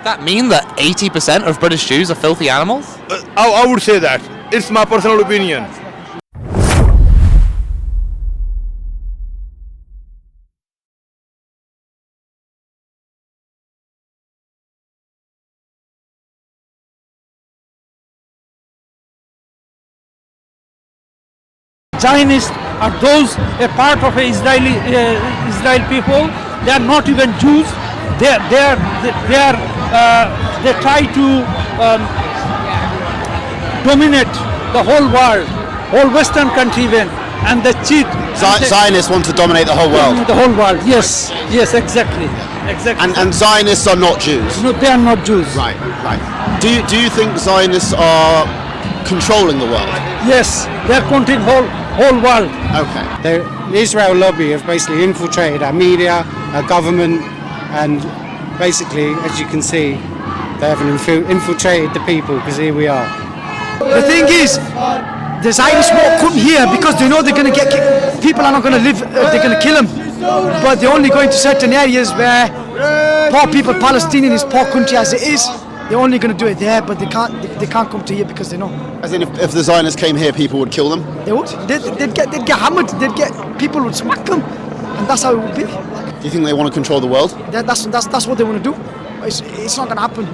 that mean that 80% of British Jews are filthy animals? I would say that. It's my personal opinion. Zionists are those a part of Israel people. They are not even Jews. They try to dominate the whole world, whole Western country even, and they cheat. Zionists want to dominate the whole world. The whole world. Yes, exactly. And Zionists are not Jews. No, they are not Jews. Right. Do you think Zionists are controlling the world? Yes, they are controlling whole world. Okay. The Israel lobby have basically infiltrated our media, our government, and basically, as you can see, they haven't infiltrated the people, because here we are. The thing is, the Zionists won't come here because they know they're going to get people are not going to live, they're going to kill them. But they're only going to certain areas where poor people, Palestinian is poor country as it is. They're only going to do it there, but they can't come to here because they know. As in, if the Zionists came here, people would kill them? They would. They'd get hammered. People would smack them, and that's how it would be. Do you think they want to control the world? That's what they want to do. It's not going to happen.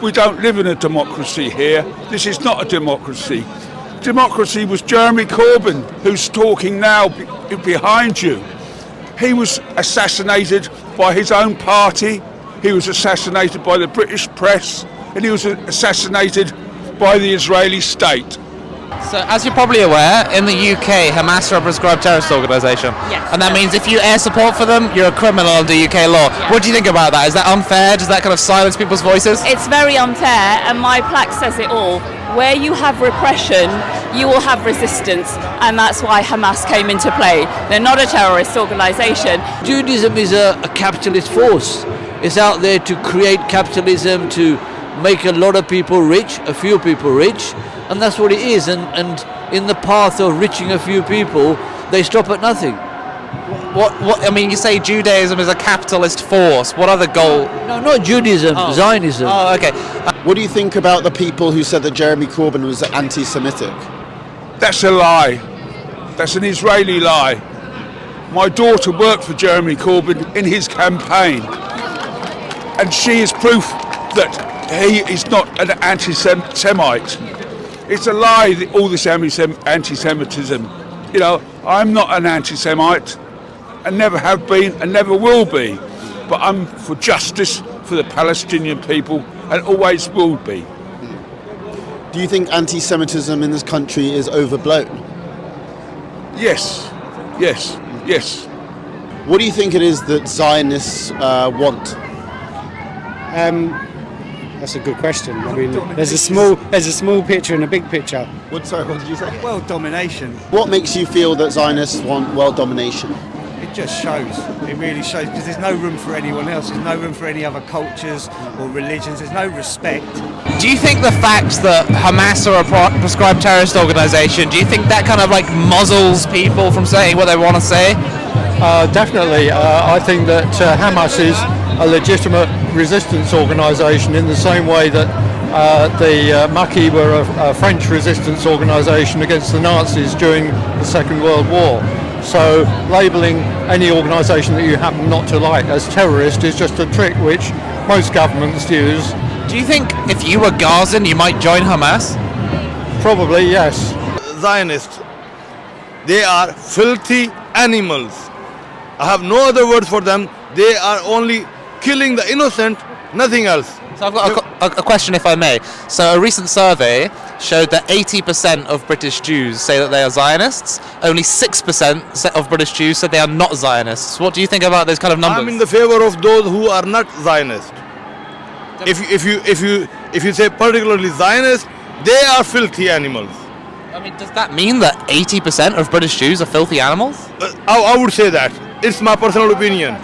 We don't live in a democracy here. This is not a democracy. Democracy was Jeremy Corbyn, who's talking now behind you. He was assassinated by his own party. He was assassinated by the British press, and he was assassinated by the Israeli state. So, as you're probably aware, in the UK, Hamas are a prescribed terrorist organisation. Yes. And that means if you air support for them, you're a criminal under UK law. Yeah. What do you think about that? Is that unfair? Does that kind of silence people's voices? It's very unfair, and my plaque says it all. Where you have repression, you will have resistance, and that's why Hamas came into play. They're not a terrorist organisation. Judaism is a capitalist force. It's out there to create capitalism, to make a lot of people rich, a few people rich, and that's what it is. And in the path of reaching a few people, they stop at nothing. What? I mean, you say Judaism is a capitalist force. What other goal? No, not Judaism, Zionism. Oh, okay. What do you think about the people who said that Jeremy Corbyn was anti-Semitic? That's a lie. That's an Israeli lie. My daughter worked for Jeremy Corbyn in his campaign, and she is proof that he is not an anti-Semite. It's a lie, all this anti-Semitism. You know, I'm not an anti-Semite, and never have been, and never will be. But I'm for justice for the Palestinian people, and always will be. Do you think anti-Semitism in this country is overblown? Yes. What do you think it is that Zionists want? That's a good question. I mean, there's a small picture and a big picture. What did you say? World domination. What makes you feel that Zionists want world domination? It just shows. It really shows, because there's no room for anyone else. There's no room for any other cultures or religions. There's no respect. Do you think the fact that Hamas are a prescribed terrorist organisation, do you think that kind of like muzzles people from saying what they want to say? Definitely. I think that Hamas is a legitimate resistance organisation in the same way that the Maquis were a French resistance organisation against the Nazis during the Second World War. So labelling any organisation that you happen not to like as terrorist is just a trick which most governments use. Do you think if you were Gazan you might join Hamas? Probably, yes. Zionists, they are filthy animals. I have no other word for them. They are only killing the innocent, nothing else. So I've got a question, if I may. So a recent survey showed that 80% of British Jews say that they are Zionists. Only 6% of British Jews said they are not Zionists. What do you think about those kind of numbers? I'm in the favor of those who are not Zionists. If you say particularly Zionists, they are filthy animals. I mean, does that mean that 80% of British Jews are filthy animals? I would say that. It's my personal opinion.